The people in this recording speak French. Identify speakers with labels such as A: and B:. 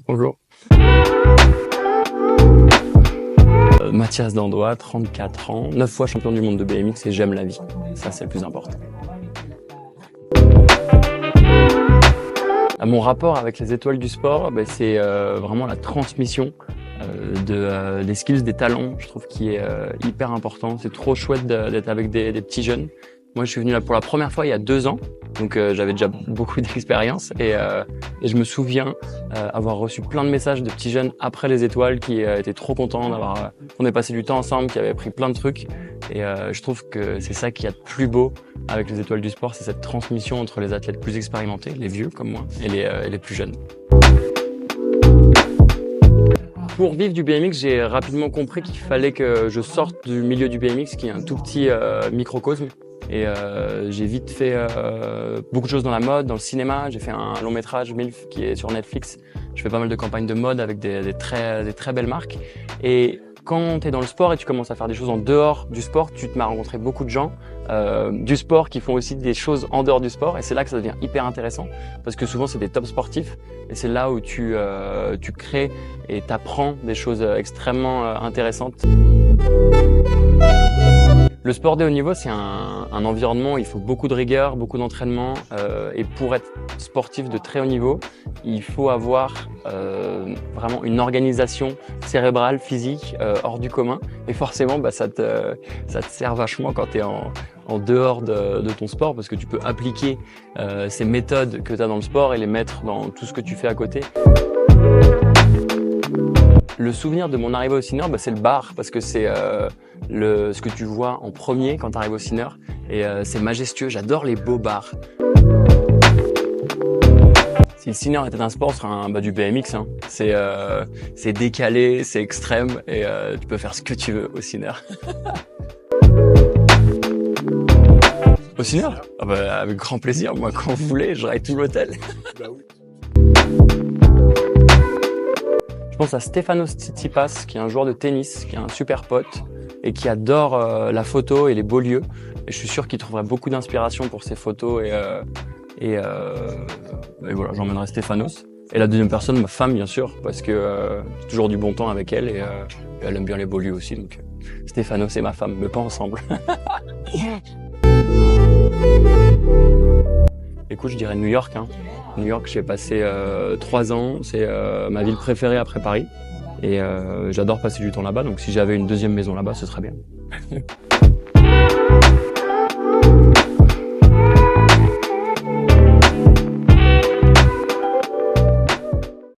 A: Bonjour. Mathias Dandois, 34 ans, 9 fois champion du monde de BMX et j'aime la vie. Ça, c'est le plus important. Mon rapport avec les étoiles du sport, c'est vraiment la transmission des skills, des talents. Je trouve qui est hyper important. C'est trop chouette d'être avec des petits jeunes. Moi, je suis venu là pour la première fois il y a 2 ans, donc j'avais déjà beaucoup d'expérience et je me souviens avoir reçu plein de messages de petits jeunes après les étoiles qui étaient trop contents d'avoir qu'on ait passé du temps ensemble, qui avaient appris plein de trucs et je trouve que c'est ça qu'il y a de plus beau avec les étoiles du sport, c'est cette transmission entre les athlètes plus expérimentés, les vieux comme moi, et les plus jeunes. Pour vivre du BMX, j'ai rapidement compris qu'il fallait que je sorte du milieu du BMX, qui est un tout petit microcosme. Et j'ai vite fait beaucoup de choses dans la mode, dans le cinéma. J'ai fait un long métrage, MILF, qui est sur Netflix. Je fais pas mal de campagnes de mode avec des très belles marques. Et quand tu es dans le sport et tu commences à faire des choses en dehors du sport, tu te mets à rencontrer beaucoup de gens du sport qui font aussi des choses en dehors du sport. Et c'est là que ça devient hyper intéressant parce que souvent c'est des top sportifs. Et c'est là où tu crées et t'apprends des choses extrêmement intéressantes. Le sport de haut niveau, c'est un environnement où il faut beaucoup de rigueur, beaucoup d'entraînement. Et pour être sportif de très haut niveau, il faut avoir vraiment une organisation cérébrale, physique, hors du commun. Et forcément, ça te sert vachement quand tu es en dehors de ton sport parce que tu peux appliquer ces méthodes que tu as dans le sport et les mettre dans tout ce que tu fais à côté. Le souvenir de mon arrivée au Ciner, c'est le bar parce que c'est ce que tu vois en premier quand tu arrives au Ciner et c'est majestueux, j'adore les beaux bars. Si le Ciner était un sport, ce serait du BMX. Hein. C'est décalé, c'est extrême et tu peux faire ce que tu veux au Ciner. Au Ciner ? Avec grand plaisir, moi quand vous voulez, je ride tout l'hôtel. Bah oui. Je pense à Stefanos Tsitsipas, qui est un joueur de tennis, qui est un super pote et qui adore la photo et les beaux lieux. Et je suis sûr qu'il trouverait beaucoup d'inspiration pour ses photos et voilà, j'emmènerai Stefanos. Et la deuxième personne, ma femme bien sûr, parce que j'ai toujours du bon temps avec elle et elle aime bien les beaux lieux aussi. Donc Stefanos et ma femme, mais pas ensemble. Écoute, je dirais New York. Hein. New York, j'ai passé 3 ans. C'est ma ville préférée après Paris. Et j'adore passer du temps là-bas. Donc si j'avais une deuxième maison là-bas, ce serait bien.